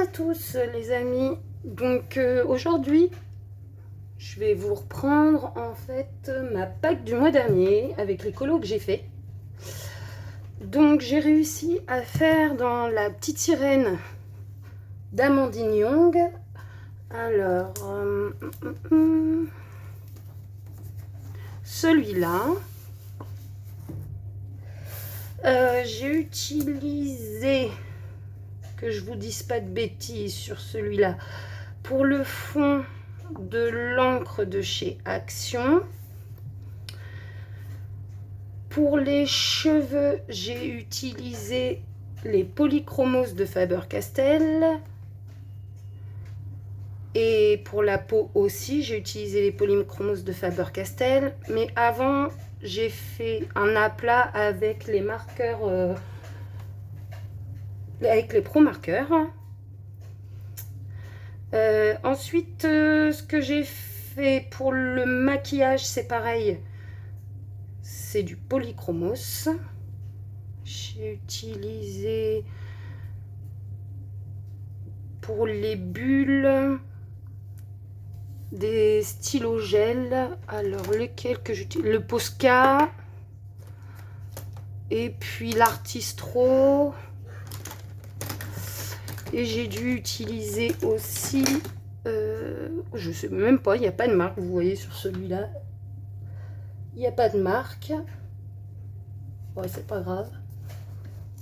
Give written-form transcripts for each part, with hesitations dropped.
à tous les amis. Donc aujourd'hui je vais vous reprendre en fait ma pack du mois dernier avec les colos que j'ai fait. Donc j'ai réussi à faire dans la petite sirène d'Amandine Young. Alors celui-là j'ai utilisé, que je vous dise pas de bêtises sur celui-là, pour le fond de l'encre de chez Action. Pour les cheveux, j'ai utilisé les polychromos de Faber-Castell. Et pour la peau aussi, j'ai utilisé les polychromos de Faber-Castell. Mais avant, j'ai fait un aplat avec les marqueurs, avec les Pro Marqueurs. Ensuite, ce que j'ai fait pour le maquillage, c'est pareil. C'est du polychromos. J'ai utilisé pour les bulles des stylos gel. Alors lequel que j'utilise? Le Posca. Et puis l'Artistro. Et j'ai dû utiliser aussi, je sais même pas, il n'y a pas de marque, vous voyez sur celui-là, il n'y a pas de marque. Ouais, c'est pas grave.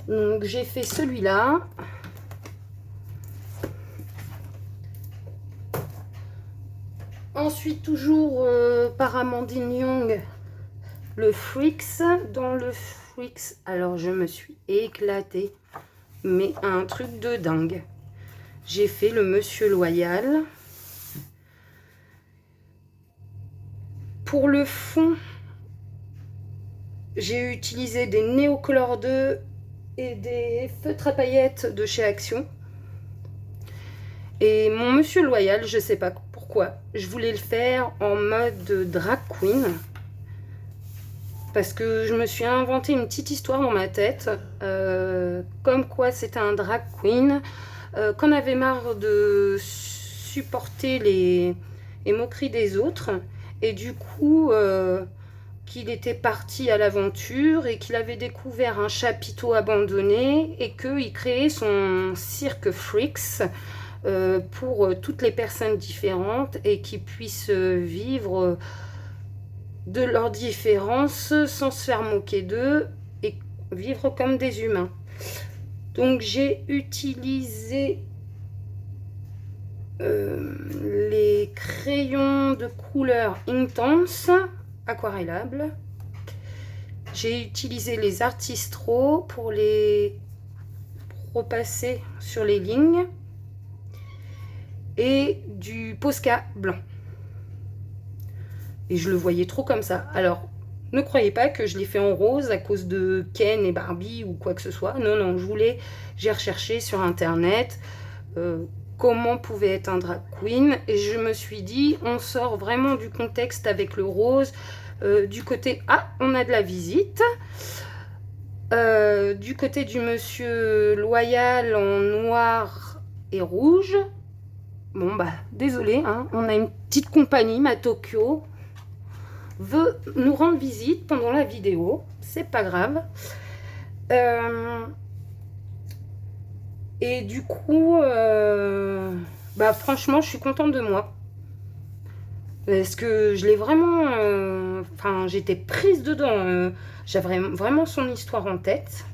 Donc j'ai fait celui-là. Ensuite, toujours par Amandine Young, le Freaks. Dans le Freaks, alors je me suis éclatée, mais un truc de dingue. J'ai fait le Monsieur Loyal. Pour le fond, j'ai utilisé des Neocolor 2 et des feutres à paillettes de chez Action. Et mon Monsieur Loyal, je sais pas pourquoi, je voulais le faire en mode drag queen. Parce que je me suis inventé une petite histoire dans ma tête, comme quoi c'était un drag queen, qu'on avait marre de supporter les moqueries des autres, et du coup qu'il était parti à l'aventure et qu'il avait découvert un chapiteau abandonné et qu'il créait son cirque Freaks pour toutes les personnes différentes et qui puissent vivre de leurs différences sans se faire moquer d'eux et vivre comme des humains. Donc j'ai utilisé les crayons de couleur intense aquarellables. J'ai utilisé les Artistro pour les repasser sur les lignes et du Posca blanc. Et je le voyais trop comme ça. Alors, ne croyez pas que je l'ai fait en rose à cause de Ken et Barbie ou quoi que ce soit. Non, non, j'ai recherché sur Internet comment pouvait être un drag queen. Et je me suis dit, on sort vraiment du contexte avec le rose. Du côté, ah, on a de la visite. Du côté du Monsieur Loyal en noir et rouge. Bon, bah, désolé, hein, on a une petite compagnie, ma Tokyo veut nous rendre visite pendant la vidéo, c'est pas grave. Et du coup, bah franchement, je suis contente de moi. Parce que je l'ai vraiment... Enfin, j'étais prise dedans. J'avais vraiment son histoire en tête.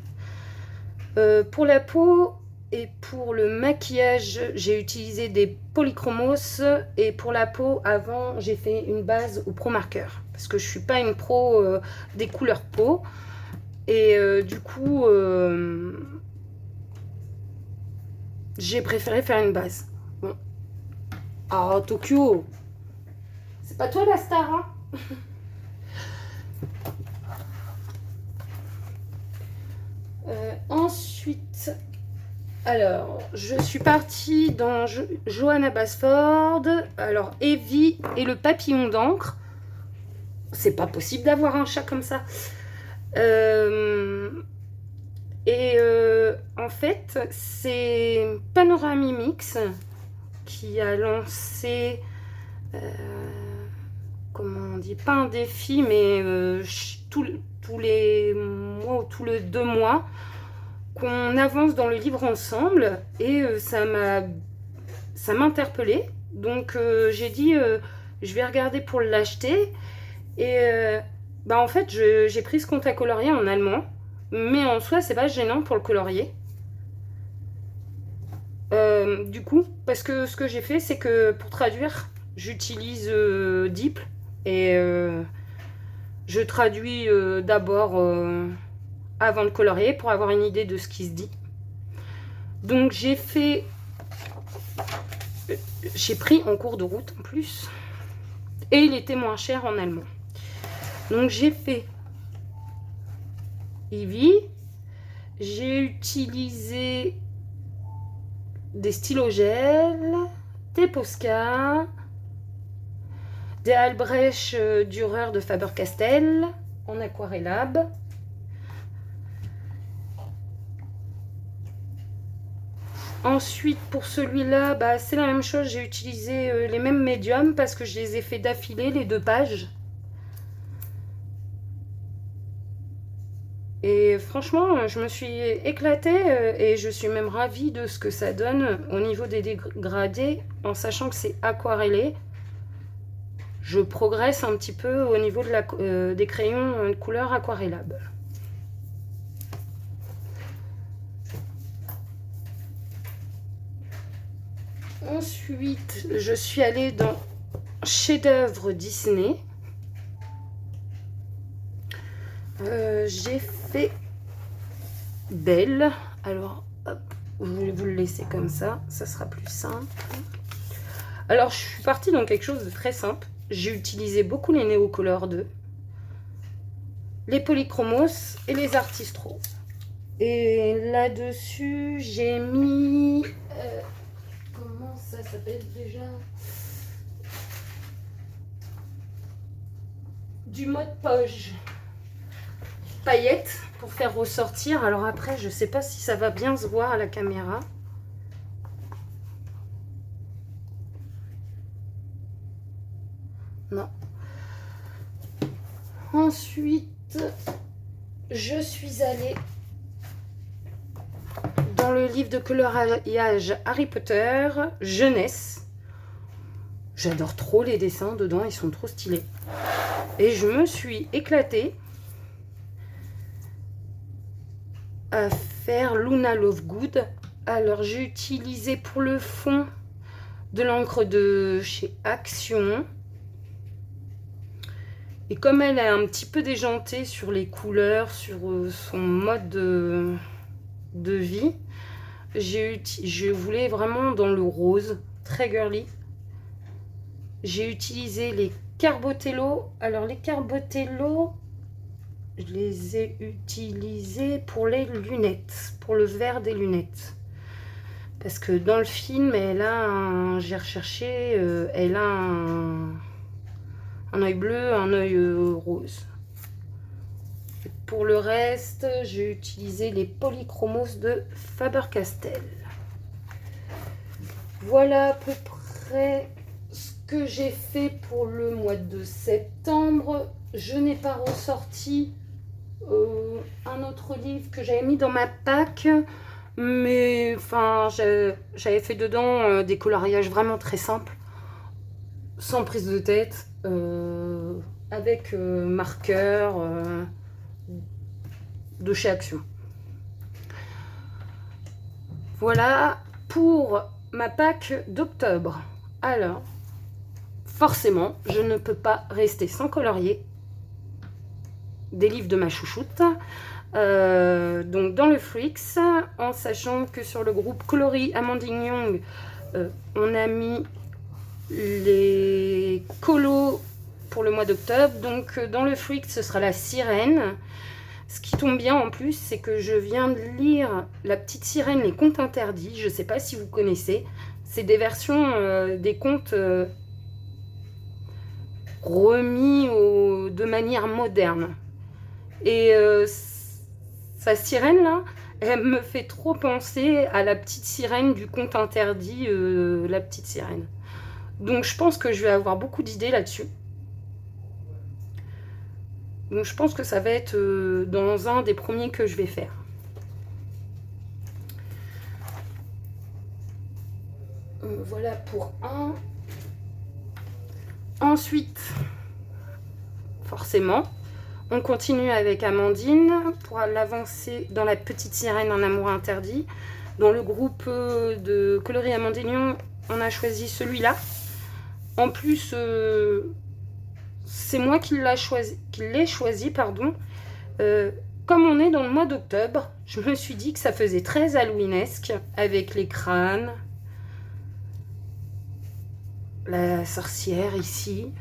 Pour la peau et pour le maquillage, j'ai utilisé des polychromos. Et pour la peau, avant, j'ai fait une base au Pro Marqueur. Parce que je suis pas une pro des couleurs peau. Et du coup, j'ai préféré faire une base. Bon. Ah, Tokyo, c'est pas toi la star, hein? Ensuite, alors, je suis partie dans Johanna Basford. Alors, Evie et le papillon d'encre. C'est pas possible d'avoir un chat comme ça. Et en fait, c'est Panoramimix qui a lancé, comment on dit, pas un défi, mais tous les mois ou tous les 2 mois, qu'on avance dans le livre ensemble. Et ça m'a interpellée. Donc j'ai dit, je vais regarder pour l'acheter. Et en fait, j'ai pris ce compte à colorier en allemand. Mais en soi, c'est pas gênant pour le colorier. Du coup, parce que ce que j'ai fait, c'est que pour traduire, j'utilise DeepL. Et je traduis d'abord avant de colorier pour avoir une idée de ce qui se dit. Donc j'ai pris en cours de route en plus. Et il était moins cher en allemand. Donc j'ai fait Eevee. J'ai utilisé des stylos gel, des Posca, des Albrecht Dürer de Faber-Castell en aquarellable. Ensuite, pour celui-là, c'est la même chose. J'ai utilisé les mêmes médiums parce que je les ai fait d'affilée, les 2 pages. Et franchement, je me suis éclatée et je suis même ravie de ce que ça donne au niveau des dégradés, en sachant que c'est aquarellé. Je progresse un petit peu au niveau de des crayons de couleur aquarellable. Ensuite, je suis allée dans Chef-d'œuvre Disney. J'ai fait Belle. Alors, hop, je vais vous le laisser comme ça sera plus simple. Alors, je suis partie dans quelque chose de très simple. J'ai utilisé beaucoup les Neocolor 2, les Polychromos et les Artistro. Et là-dessus, j'ai mis... comment ça s'appelle déjà? Du mode poche. Paillettes pour faire ressortir. Alors après, je sais pas si ça va bien se voir à la caméra. Non. Ensuite, je suis allée dans le livre de coloriage Harry Potter jeunesse. J'adore trop les dessins dedans, ils sont trop stylés. Et je me suis éclatée à faire Luna Lovegood. Alors j'ai utilisé pour le fond de l'encre de chez Action. Et comme elle est un petit peu déjantée sur les couleurs, sur son mode de vie, je voulais vraiment dans le rose, très girly. J'ai utilisé les Carbotello. Alors les Carbotello, je les ai utilisés pour les lunettes, pour le vert des lunettes. Parce que dans le film, j'ai recherché, elle a un œil bleu, un œil rose. Et pour le reste, j'ai utilisé les Polychromos de Faber-Castell. Voilà à peu près ce que j'ai fait pour le mois de septembre. Je n'ai pas ressorti un autre livre que j'avais mis dans ma pack, mais enfin j'avais fait dedans des coloriages vraiment très simples, sans prise de tête, avec marqueur de chez Action. Voilà pour ma pack d'octobre. Alors forcément, je ne peux pas rester sans colorier des livres de ma chouchoute. Donc dans le Freaks, en sachant que sur le groupe Coloris Amandine Young, on a mis les colos pour le mois d'octobre. Donc dans le Freaks, ce sera la sirène. Ce qui tombe bien en plus, c'est que je viens de lire La Petite Sirène, les contes interdits. Je ne sais pas si vous connaissez. C'est des versions des contes remis de manière moderne. Et sa sirène là, Elle me fait trop penser à la petite sirène du conte interdit, la petite sirène. Donc je pense que je vais avoir beaucoup d'idées là-dessus. Donc je pense que ça va être dans un des premiers que je vais faire. Voilà pour un. Ensuite, forcément, on continue avec Amandine pour l'avancer dans la petite sirène en amour interdit. Dans le groupe de coloris Amandinion, on a choisi celui-là. En plus, c'est moi qui l'ai choisi, pardon. Comme on est dans le mois d'octobre, je me suis dit que ça faisait très halloweenesque avec les crânes, la sorcière ici.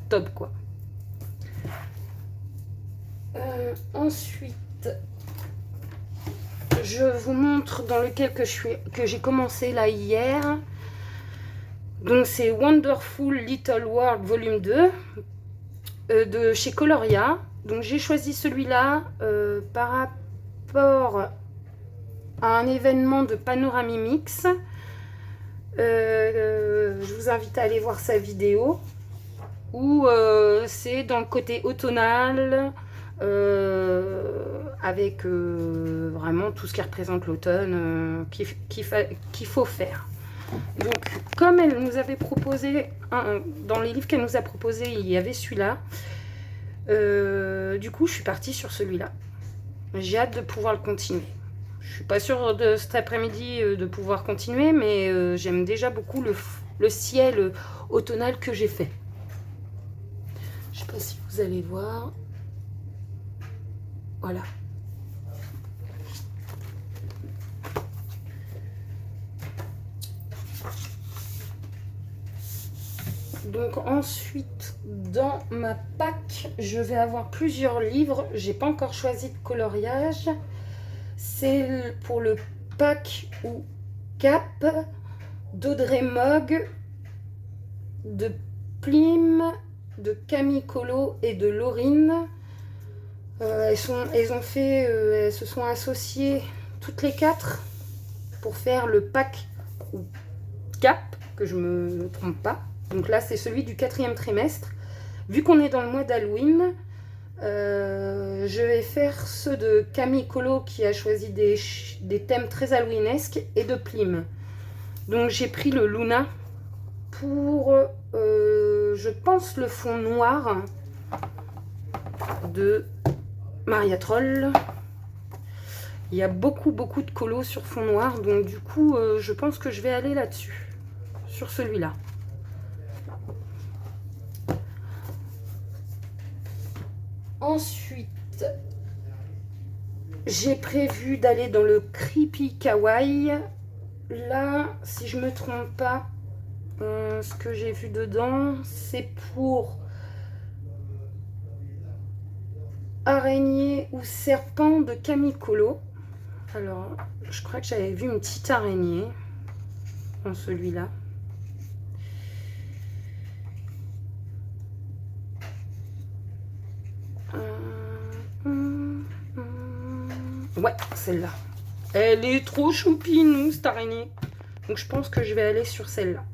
Top quoi. Ensuite, je vous montre dans lequel que j'ai commencé là hier. Donc c'est Wonderful Little World volume 2 de chez Coloria. Donc j'ai choisi celui-là par rapport à un événement de Panoramimix. Je vous invite à aller voir sa vidéo où c'est dans le côté automnal avec vraiment tout ce qui représente l'automne qu'il faut faire. Donc comme elle nous avait proposé, dans les livres qu'elle nous a proposé, il y avait celui-là. Du coup je suis partie sur celui-là. J'ai hâte de pouvoir le continuer. Je suis pas sûre de cet après-midi de pouvoir continuer, mais j'aime déjà beaucoup le ciel automnal que j'ai fait. Je sais pas si vous allez voir. Voilà. Donc ensuite, dans ma pack, je vais avoir plusieurs livres. J'ai pas encore choisi de coloriage. C'est pour le pack ou cap d'Audrey Mogg, de Plim, de Camille Colo et de Laurine. Elles se sont associées toutes les quatre pour faire le pack ou cap, que je me trompe pas. Donc là, c'est celui du 4e trimestre. Vu qu'on est dans le mois d'Halloween, je vais faire ceux de Camille Colo qui a choisi des thèmes très halloweenesques et de Plim. Donc j'ai pris le Luna pour, je pense, le fond noir de Maria Troll. Il y a beaucoup de colos sur fond noir, donc du coup, je pense que je vais aller là-dessus, sur celui-là. Ensuite, j'ai prévu d'aller dans le Creepy Kawaii. Là, si je me trompe pas, ce que j'ai vu dedans, c'est pour araignée ou serpent de Camille Colo. Alors, je crois que j'avais vu une petite araignée dans celui-là. Ouais, celle-là. Elle est trop choupinou, cette araignée. Donc, je pense que je vais aller sur celle-là.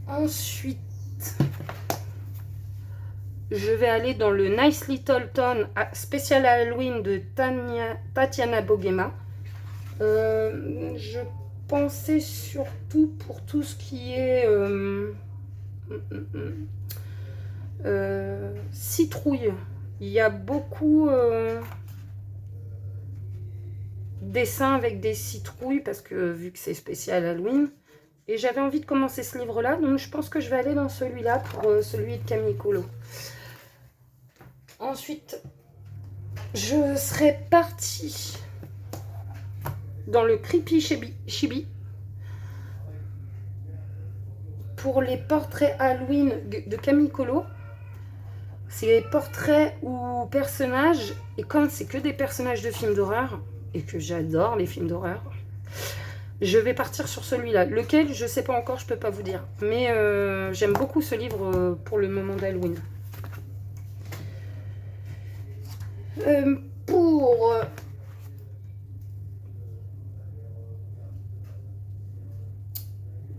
Ensuite, je vais aller dans le Nice Little Town spécial Halloween de Tatiana Bogema. Je pensais surtout pour tout ce qui est citrouille. Il y a beaucoup dessins avec des citrouilles parce que vu que c'est spécial Halloween. Et j'avais envie de commencer ce livre-là, donc je pense que je vais aller dans celui-là pour celui de Camille Colo. Ensuite, je serai partie dans le Creepy Chibi pour les portraits Halloween de Camille Colo. C'est les portraits ou personnages, et comme c'est que des personnages de films d'horreur, et que j'adore les films d'horreur, je vais partir sur celui-là. Lequel, je ne sais pas encore, je ne peux pas vous dire. Mais j'aime beaucoup ce livre pour le moment d'Halloween. Pour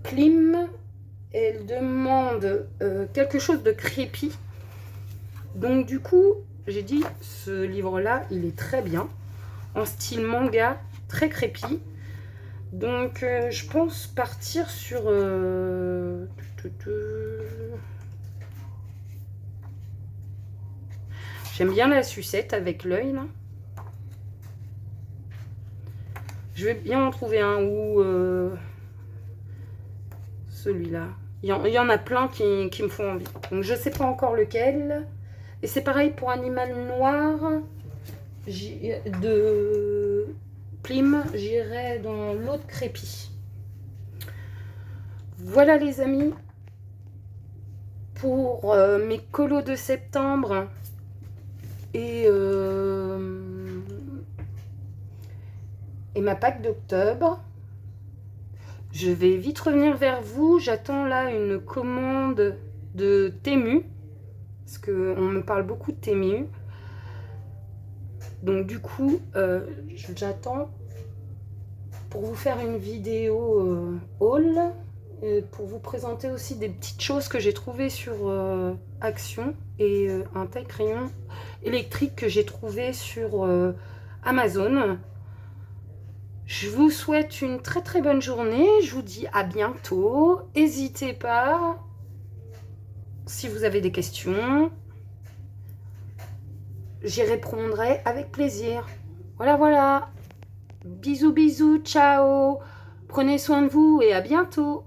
Plim, elle demande quelque chose de crépi. Donc du coup, j'ai dit, ce livre-là, il est très bien. En style manga, très crépi. Donc je pense partir sur... J'aime bien la sucette avec l'œil, là. Je vais bien en trouver un où... celui-là. Il y en a plein qui me font envie. Donc je ne sais pas encore lequel. Et c'est pareil pour Animal Noir. De Plim, j'irai dans l'autre crépi. Voilà les amis. Pour mes colos de septembre. Et ma pack d'octobre. Je vais vite revenir vers vous. J'attends là une commande de Temu. Parce qu'on me parle beaucoup de Temu. Donc du coup, j'attends pour vous faire une vidéo haul. Et pour vous présenter aussi des petites choses que j'ai trouvées sur Action. Et un taille crayon électrique que j'ai trouvé sur Amazon. Je vous souhaite une très très bonne journée. Je vous dis à bientôt. N'hésitez pas si vous avez des questions. J'y répondrai avec plaisir. Voilà, voilà. Bisous, bisous, ciao. Prenez soin de vous et à bientôt.